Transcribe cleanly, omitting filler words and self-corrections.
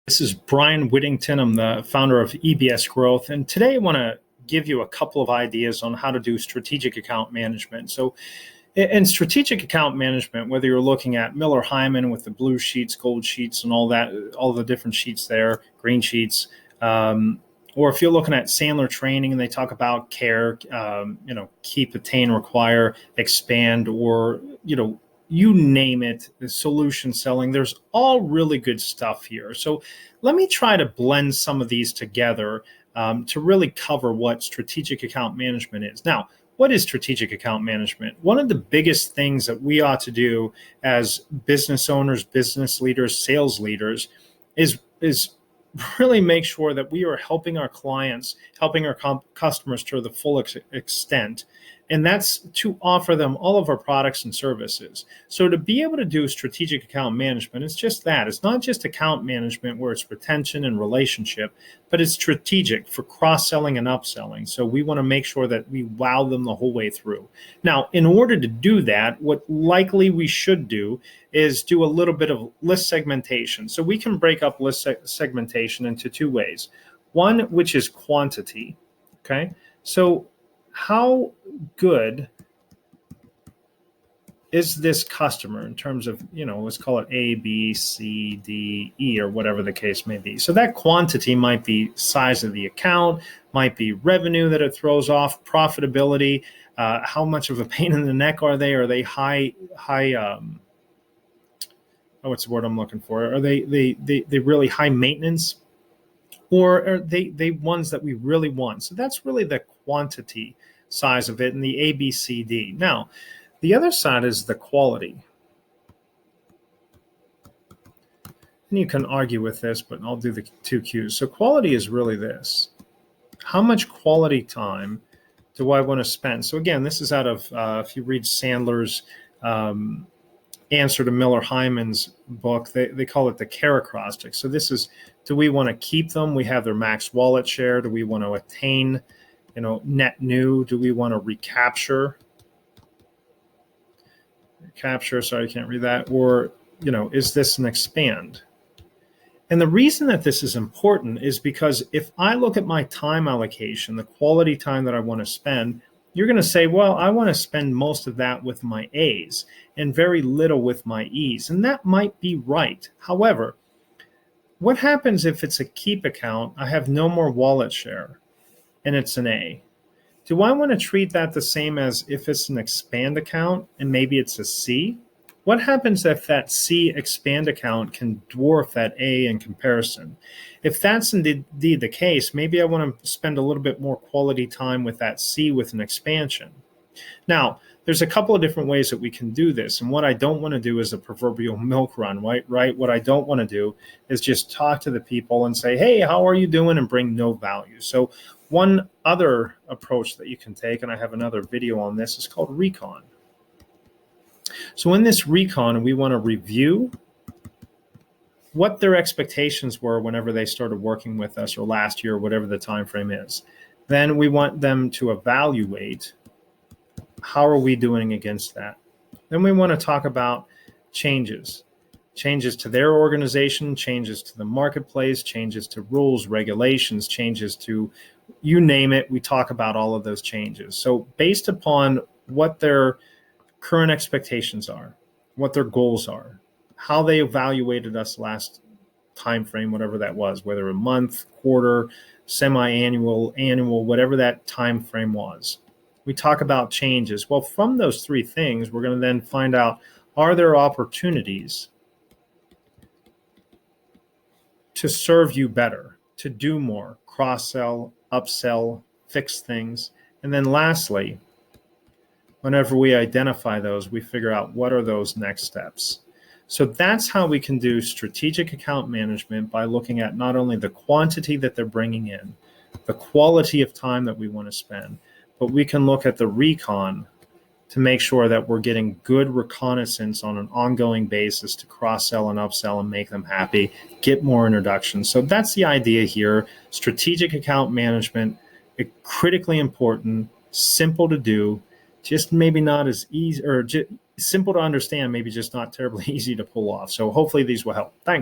This is Brian Whittington. I'm the founder of EBS Growth. And today I want to give you a couple of ideas on how to do strategic account management. So in strategic account management, whether you're looking at Miller Hyman with the blue sheets, gold sheets, and all that, all the different sheets there, green sheets, or if you're looking at Sandler training and they talk about care, keep, attain, require, expand, or, you name it, the solution selling, there's all really good stuff here. So let me try to blend some of these together to really cover what strategic account management is. Now, what is strategic account management? One of the biggest things that we ought to do as business owners, business leaders, sales leaders is really make sure that we are helping our clients, helping our customers to the full extent. And that's to offer them all of our products and services. So to be able to do strategic account management, it's just that. It's not just account management where it's retention and relationship, but it's strategic for cross-selling and upselling. So we want to make sure that we wow them the whole way through. Now, in order to do that, what likely we should do is do a little bit of list segmentation. So we can break up list segmentation into two ways. One, which is quantity, okay? So how good is this customer in terms of, let's call it A, B, C, D, E, or whatever the case may be. So that quantity might be size of the account, might be revenue that it throws off, profitability, how much of a pain in the neck are they? Are they high, what's the word I'm looking for? Are they really high maintenance? Or are they ones that we really want? So that's really the quantity size of it in the A, B, C, D. Now, the other side is the quality. And you can argue with this, but I'll do the two Qs. So quality is really this. How much quality time do I want to spend? So again, this is out of, if you read Sandler's answer to Miller Hyman's book, they call it the care acrostic. So this is, do we want to keep them? We have their max wallet share. Do we want to attain, net new? Do we want to recapture? Sorry, I can't read that. Or, is this an expand? And the reason that this is important is because if I look at my time allocation, the quality time that I want to spend, you're going to say, well, I want to spend most of that with my A's and very little with my E's. And that might be right. However, what happens if it's a keep account, I have no more wallet share, and it's an A? Do I want to treat that the same as if it's an expand account and maybe it's a C? What happens if that C expand account can dwarf that A in comparison? If that's indeed the case, maybe I want to spend a little bit more quality time with that C with an expansion. Now, there's a couple of different ways that we can do this. And what I don't want to do is a proverbial milk run, right? What I don't want to do is just talk to the people and say, hey, how are you doing? And bring no value. So one other approach that you can take, and I have another video on this, is called recon. So in this recon, we want to review what their expectations were whenever they started working with us, or last year, or whatever the time frame is. Then we want them to evaluate how are we doing against that. Then we want to talk about changes to their organization, changes to the marketplace, changes to rules, regulations, changes to you name it. We talk about all of those changes. So based upon what their current expectations are, what their goals are, how they evaluated us last time frame, whatever that was, whether a month, quarter, semi-annual, annual, whatever that time frame was. We talk about changes. Well, from those three things, we're going to then find out, are there opportunities to serve you better, to do more, cross-sell, upsell, fix things? And then lastly, whenever we identify those, we figure out what are those next steps. So that's how we can do strategic account management, by looking at not only the quantity that they're bringing in, the quality of time that we want to spend, but we can look at the recon to make sure that we're getting good reconnaissance on an ongoing basis to cross-sell and upsell and make them happy, get more introductions. So that's the idea here. Strategic account management, critically important, simple to do, just maybe not as easy, or simple to understand, maybe just not terribly easy to pull off. So hopefully these will help. Thanks.